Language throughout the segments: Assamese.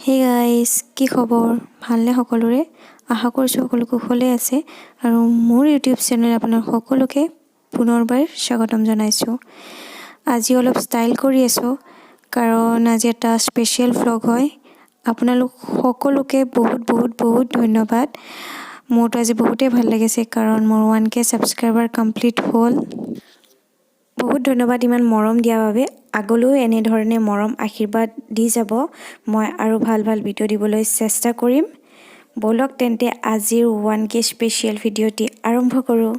Hey guys, কি খবৰ? ভালনে সকলোৰে? আশা কৰিছোঁ সকলো কুশলে আছে আৰু মোৰ YouTube চেনেল আপোনাক সকলোকে পুনৰবাৰ স্বাগতম জনাইছোঁ। আজি অলপ ষ্টাইল কৰি আছোঁ কাৰণ আজি এটা স্পেশাল ভ্লগ হয়। আপোনালোক সকলোকে বহুত ধন্যবাদ। মোৰটো আজি বহুতেই ভাল লাগিছে কাৰণ মোৰ 1K সাবস্ক্ৰাইবাৰ কমপ্লিট হ'ল। বহুত ধন্যবাদ ইমান মৰম দিয়াৰ বাবে। আগলৈও এনে ধৰণে মৰম আশীৰ্বাদ দি যাব। মই আৰু ভাল ভিডিঅ' দিবলৈ চেষ্টা কৰিম। বলক তেন্তে আজিৰ 1K স্পেশাল ভিডিঅ'টি আৰম্ভ কৰোঁ।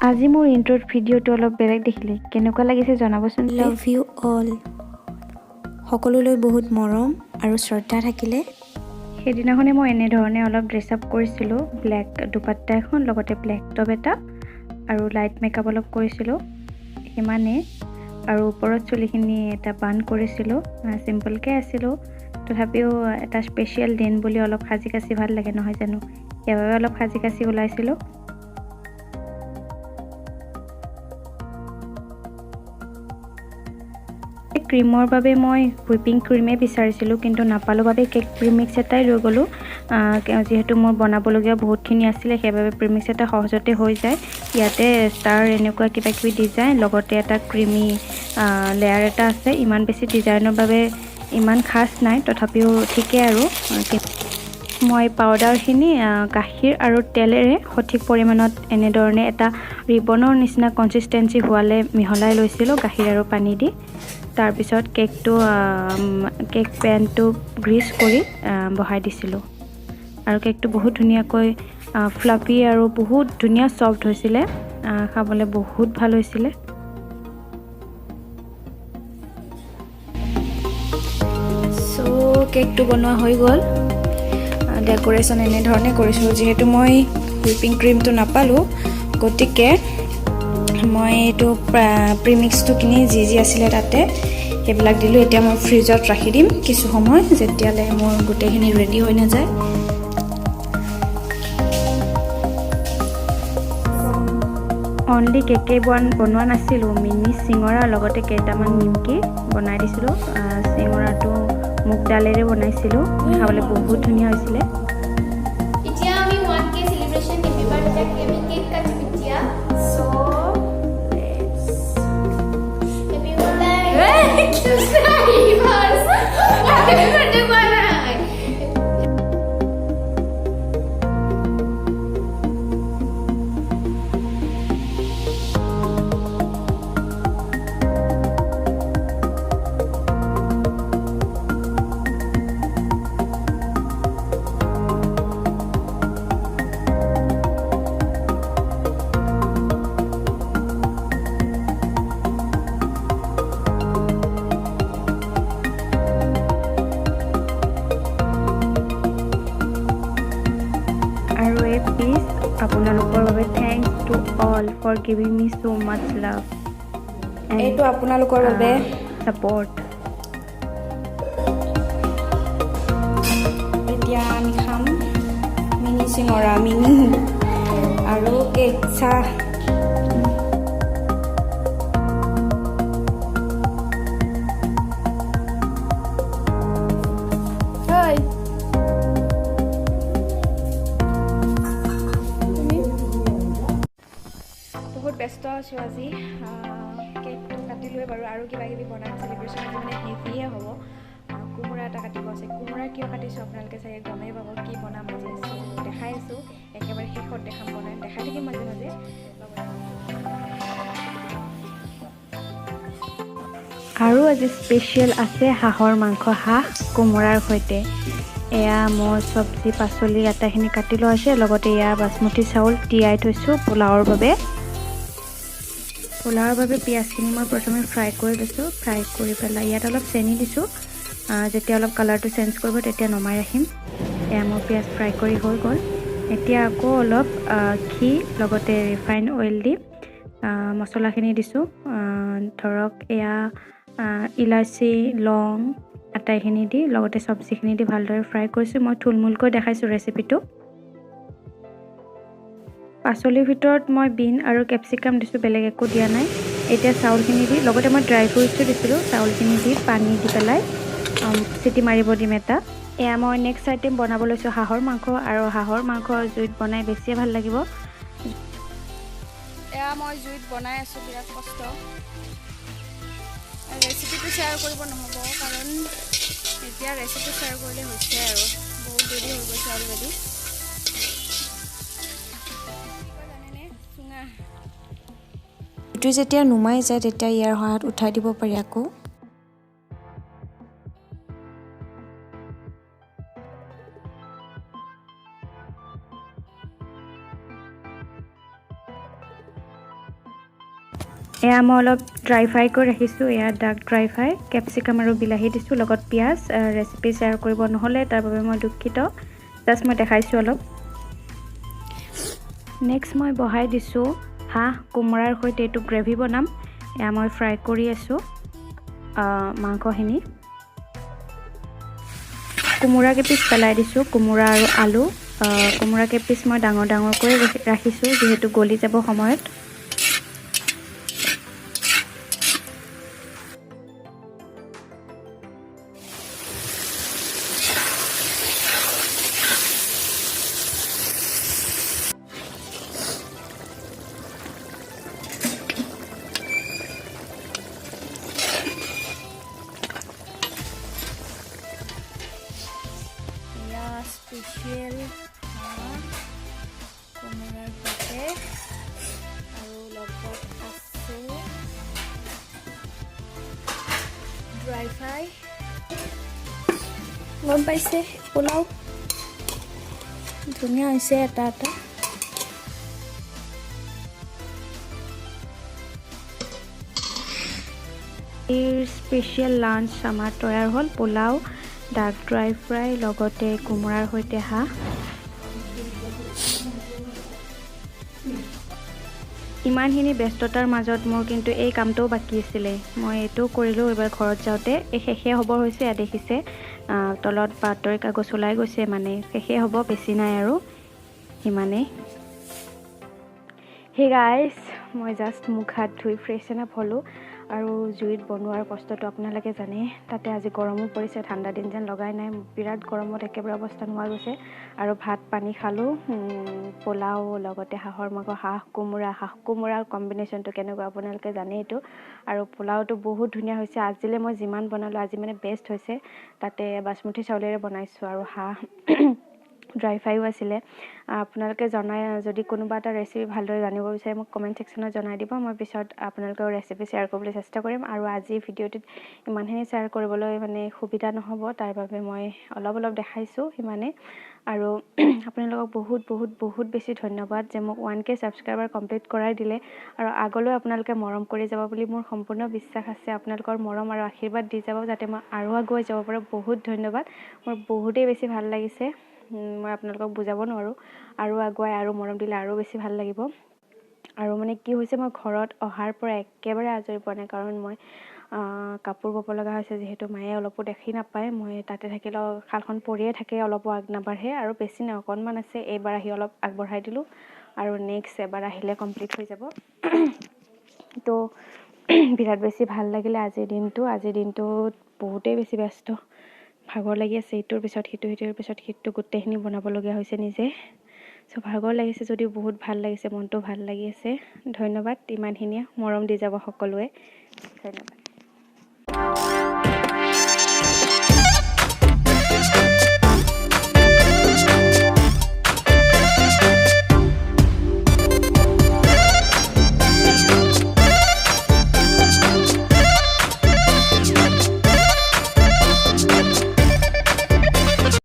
আজি মোৰ ইন্ট্ৰোৰ ভিডিঅ'টো অলপ বেলেগ দেখিলে কেনেকুৱা লাগিছে জনাবচোন। Love you all. সকলোলৈ বহুত মৰম আৰু শ্ৰদ্ধা থাকিলে। সেইদিনাখনে মই এনে ধৰণে অলপ ড্ৰেছ আপ কৰিছিলোঁ। ব্লেক দুপাট্টা এখন লগতে ব্লেক টপ এটা আৰু লাইট মেকআপ অলপ কৰিছিলোঁ সিমানে। আৰু ওপৰত চুলিখিনি এটা বান কৰিছিলোঁ। চিম্পলকৈ আছিলোঁ, তথাপিও এটা স্পেশাল দিন বুলি অলপ সাজি কাচি ভাল লাগে নহয় জানো, সেইবাবে অলপ সাজি কাচি ওলাইছিলোঁ। ক্ৰীমৰ বাবে মই হুইপিং ক্ৰীমে বিচাৰিছিলোঁ কিন্তু নাপালোঁ বাবে কেক প্ৰিমিক্স এটাই লৈ গ'লোঁ। যিহেতু মোৰ বনাবলগীয়া বহুতখিনি আছিলে সেইবাবে প্ৰিমিক্স এটা সহজতে হৈ যায়। ইয়াতে ষ্টাৰ এনেকুৱা কিবাকিবি ডিজাইন লগতে এটা ক্ৰীমি লেয়াৰ এটা আছে। ইমান বেছি ডিজাইনৰ বাবে ইমান খাছ নাই, তথাপিও ঠিকেই আৰু। মই পাউডাৰখিনি গাখীৰ আৰু তেলেৰে সঠিক পৰিমাণত এনেধৰণে এটা ৰিবনৰ নিচিনা কনচিষ্টেঞ্চি হোৱালে মিহলাই লৈছিলোঁ গাখীৰ আৰু পানী দি। তাৰপিছত কেক পেনটো গ্ৰীছ কৰি বহাই দিছিলোঁ আৰু কেকটো বহুত ধুনীয়াকৈ ফ্লাফি আৰু বহুত ধুনীয়া ছফ্ট হৈছিলে। খাবলৈ বহুত ভাল হৈছিলে। কেকটো বনোৱা হৈ গ'ল। ডেকোৰেশ্যন এনেধৰণে কৰিছোঁ। যিহেতু মই হুইপিং ক্ৰীমটো নাপালোঁ গতিকে মই এইটো প্ৰিমিক্সটো কিনি যি আছিলে তাতে সেইবিলাক দিলোঁ। এতিয়া মই ফ্ৰিজত ৰাখি দিম কিছু সময়, যেতিয়ালৈ মোৰ গোটেইখিনি ৰেডি হৈ নাযায়। অনলি কেকে বনোৱা নাছিলোঁ, মিনি চিঙৰা লগতে কেইটামান নিমকি বনাই দিছিলোঁ। চিঙৰাটো মুগ দালেৰে বনাইছিলোঁ, খাবলৈ বহুত ধুনীয়া হৈছিলে। এতিয়া আমি 1K সেলিব্রেশন হ্যাপি বার্থডে আমি কেক কাটিম এতিয়া। So happy birthday subscribers happy birthday বানাই। আপোনালোকৰ বাবে thanks to all for giving me so much love এইটো আপোনালোকৰ বাবে সাপোৰ্ট। এতিয়া আমি খাম মিনি চিঙৰা আৰু কেক চাহ। ব্যস্ত আছোঁ আজি। কেকটো কাটিলোৱে বাৰু, আৰু কিবাকিবি বনাম। চেলিব্ৰেশ্যন আজি মানে হেভিয়ে হ'ব। কোমোৰা এটা কাটিব আছে। কোমোৰা কিয় কাটিছোঁ আপোনালোকে চাগে গমেই পাব। কি বনাম আজি দেখাই আছোঁ, একেবাৰে শেষত দেখাম। দেখাই থাকিম মাজে মাজে। আৰু আজি স্পেচিয়েল আছে হাঁহৰ মাংস, হাঁহ কোমোৰাৰ সৈতে। এয়া মোৰ চব্জি পাচলি আটাইখিনি কাটি লোৱা হৈছে, লগতে এয়া বাচমতি চাউল তিয়াই থৈছোঁ পোলাওৰ বাবে। পোলাওৰ বাবে পিঁয়াজখিনি মই প্ৰথমে ফ্ৰাই কৰি লৈছোঁ। ফ্ৰাই কৰি পেলাই ইয়াত অলপ চেনি দিছোঁ। যেতিয়া অলপ কালাৰটো চেঞ্জ কৰিব তেতিয়া নমাই ৰাখিম। এয়া মোৰ পিঁয়াজ ফ্ৰাই কৰি হৈ গ'ল। এতিয়া আকৌ অলপ ঘি লগতে ৰিফাইন অইল দি মছলাখিনি দিছোঁ। ধৰক এয়া ইলাচি লং আটাইখিনি দি লগতে চব্জিখিনি দি ভালদৰে ফ্ৰাই কৰিছোঁ। মই থুলমূলকৈ দেখাইছোঁ ৰেচিপিটো। পাচলিৰ ভিতৰত মই বিন আৰু কেপচিকাম দিছোঁ, বেলেগ একো দিয়া নাই। এতিয়া চাউলখিনি দি লগতে মই ড্ৰাই ফ্ৰুটছো দিছিলোঁ। চাউলখিনি দি পানী দি পেলাই চিটি মাৰিব দিম এটা। এয়া মই নেক্সট আইটেম বনাব লৈছোঁ হাঁহৰ মাংস, আৰু হাঁহৰ মাংস জুইত বনাই বেছিয়ে ভাল লাগিব। এয়া মই জুইত বনাই আছোঁ, বিৰাট কষ্ট। ৰেচিপিটো শ্বেয়াৰ কৰিব নহ'ব, কাৰণ এতিয়া ৰেচিপি শ্বেয়াৰ কৰিলে হৈছে আৰু বহুত দেৰি হৈ গৈছে অলৰেডি। জানেনে চুঙা জুইটো যেতিয়া নুমাই যায় তেতিয়া ইয়াৰ সহায়ত উঠাই দিব পাৰি আকৌ। এয়া মই অলপ ড্ৰাই ফ্ৰাই কৰি ৰাখিছোঁ, এয়া ডাৰ্ক ড্ৰাই ফ্ৰাই, কেপচিকাম আৰু বিলাহী দিছোঁ, লগত পিঁয়াজ। ৰেচিপি শ্বেয়াৰ কৰিব নহ'লে তাৰ বাবে মই দুখিত, জাষ্ট মই দেখাইছোঁ অলপ। নেক্সট মই বহাই দিছোঁ হাঁহ কোমোৰাৰ সৈতে এইটো গ্ৰেভি বনাম। এয়া মই ফ্ৰাই কৰি আছোঁ মাংসখিনি। কোমোৰা কেইপিচ পেলাই দিছোঁ, কোমোৰা আৰু আলু। কোমোৰা কেইপিচ মই ডাঙৰ ডাঙৰকৈ ৰাখিছোঁ, যিহেতু গলি যাব সময়ত। স্পেচিয়েল হাঁহ কোমোৰাৰ সৈতে, আৰু লগত আছে ড্ৰাই ফ্ৰাই। গম পাইছে পোলাও ধুনীয়া হৈছে এটা এটা। এই স্পেচিয়েল লাঞ্চ আমাৰ তৈয়াৰ হ'ল, পোলাও, ডাৰ্ক ড্ৰাই ফ্ৰাই, লগতে কোমোৰাৰ সৈতে হাঁহ। ইমানখিনি ব্যস্ততাৰ মাজত মোৰ কিন্তু এই কামটোও বাকী আছিলে, মই এইটোও কৰিলোঁ এইবাৰ ঘৰত যাওঁতে। এই শেষে হ'বৰ হৈছে, ইয়াত দেখিছে তলত বাতৰি কাগজ ওলাই গৈছে, মানে শেষে হ'ব, বেছি নাই আৰু ইমানেই। হে গাইজ, মই জাষ্ট মুখ হাত ধুই ফ্ৰেছন আপ হ'লোঁ, আৰু জুইত বনোৱাৰ কষ্টটো আপোনালোকে জানে। তাতে আজি গৰমো পৰিছে, ঠাণ্ডা দিন যেন লগাই নাই, বিৰাট গৰমত একেবাৰে অৱস্থা নোহোৱা গৈছে। আৰু ভাত পানী খালোঁ, পোলাও, লগতে হাঁহৰ মাংস, হাঁহ কোমোৰাৰ কম্বিনেশ্যনটো কেনেকুৱা আপোনালোকে জানেই এইটো। আৰু পোলাওটো বহুত ধুনীয়া হৈছে, আজিলৈ মই যিমান বনালোঁ আজি মানে বেষ্ট হৈছে। তাতে বাচমতি চাউলেৰে বনাইছোঁ, আৰু হাঁহ ড্ৰাই ফ্ৰাইও আছিলে। আপোনালোকে যদি কোনোবা এটা ৰেচিপি ভালদৰে জানিব বিচাৰে মোক কমেণ্ট ছেকশ্যনত জনাই দিব, মই পিছত আপোনালোকৰ ৰেচিপি শ্বেয়াৰ কৰিবলৈ চেষ্টা কৰিম। আৰু আজি ভিডিঅ'টোত ইমানখিনি শ্বেয়াৰ কৰিবলৈ মানে সুবিধা নহ'ব, তাৰ বাবে মই অলপ দেখাইছোঁ সিমানে। আৰু আপোনালোকক বহুত বহুত বহুত বেছি ধন্যবাদ যে মোক 1K ছাবস্ক্ৰাইবাৰ কমপ্লিট কৰাই দিলে, আৰু আগলৈ আপোনালোকে মৰম কৰি যাব বুলি মোৰ সম্পূৰ্ণ বিশ্বাস আছে। আপোনালোকৰ মৰম আৰু আশীৰ্বাদ দি যাব যাতে মই আৰু আগুৱাই যাব পাৰোঁ। বহুত ধন্যবাদ, মোৰ বহুতেই বেছি ভাল লাগিছে, মই আপোনালোকক বুজাব নোৱাৰোঁ। আৰু আগুৱাই আৰু মৰম দিলে আৰু বেছি ভাল লাগিব। আৰু মানে কি হৈছে, মই ঘৰত অহাৰ পৰা একেবাৰে আজৰি পোৱা নাই, কাৰণ মই কাপোৰ ব'ব লগা হৈছে, যিহেতু মায়ে অলপো দেখি নাপায়। মই তাতে থাকিলেও শালখন পৰিয়ে থাকে, অলপো আগ নাবাঢ়ে, আৰু বেছি নাই অকণমান আছে। এইবাৰ আহি অলপ আগবঢ়াই দিলোঁ, আৰু নেক্সট এবাৰ আহিলে কমপ্লিট হৈ যাব। তো বিৰাট বেছি ভাল লাগিলে আজিৰ দিনটোত বহুতেই বেছি ব্যস্ত, ভাগৰ লাগি আছে। ইটোৰ পিছত সিটো গোটেইখিনি বনাবলগীয়া হৈছে নিজে। চ' ভাগৰ লাগিছে যদিও বহুত ভাল লাগিছে, মনটো ভাল লাগি আছে। ধন্যবাদ, ইমানখিনিয়ে মৰম দি যাব সকলোৱে, ধন্যবাদ।